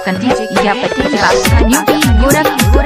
कन्हैया पटेल राजधानी गोरखपुर।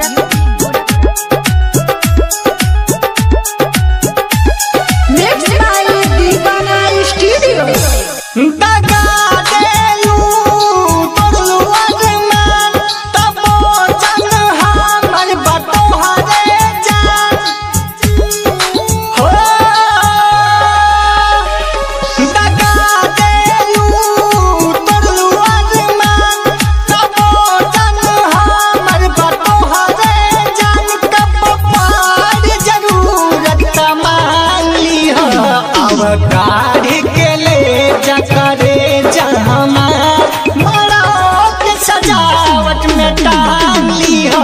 काढ़ के ले जा करे जहमार मड़ो के सजावट में टांग ली हो।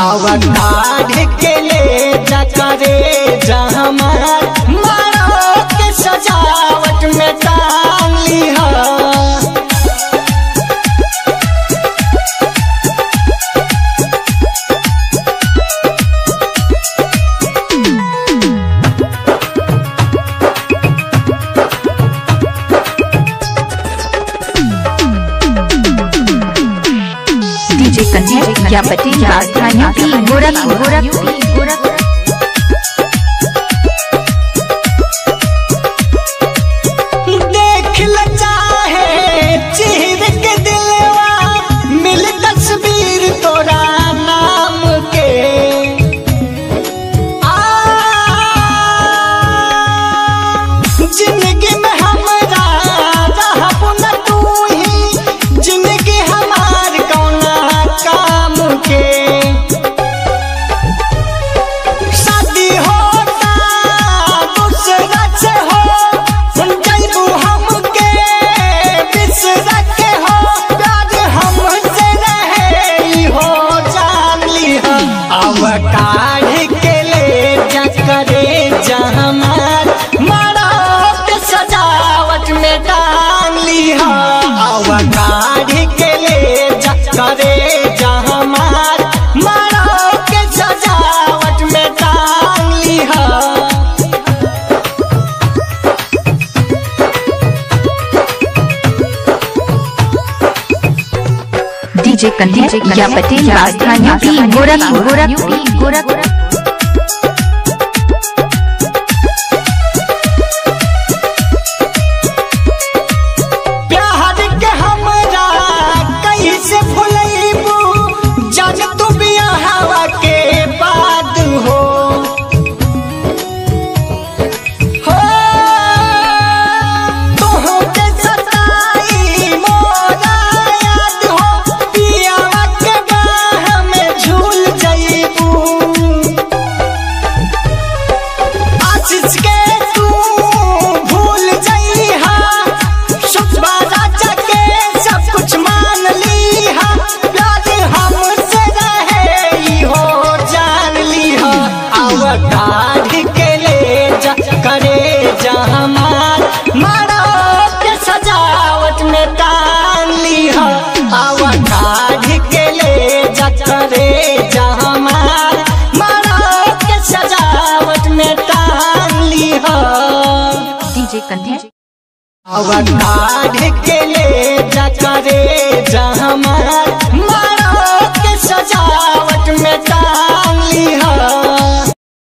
अब काढ़ के ले जा करे जहमार मड़ो के सजावट में टांग ली हो। कन्हैया पटेल राजधानी गोरखपुर। देख ल चाहे चीर के दिलवा मिल तस्वीर तोरा नाम के। जिंदगी में हमरा रहब न तू ही, जिंदगी हमार कौना काम के। शादी होता दूसरा से हो, सुन जाइबू हमके बिसरा के हो। प्यार हमसे रहे हो जान ली हो। अब काढ़ के ले जा करे जहमार मड़ो के सजावट में टांग ली हो। अब काढ़ के ले जा करे जहमार मड़ो के सजावट में टांग ली हो। कन्हैया पटेल राजधानी गोरखपुर। प्यार के हमरा कैसे भुलैबू, जब तू बियाहवा के बाद हो। तोहके सताई मोरा याद हो, पियावा के बाह में झूल जइबू। आशीष के तू भूल जइहा, सुबह राजा के सब कुछ मान लीहा। प्यार हमसे रहे हो जान लीहा। अब काढ़ के ले जा करे जहमार मड़ो के सजावट में टांग लीहा। अब काढ़ के ले जा करे जहमार मड़ो के सजावट में टांग लीहा। अब काढ़ के ले जा करे जहमार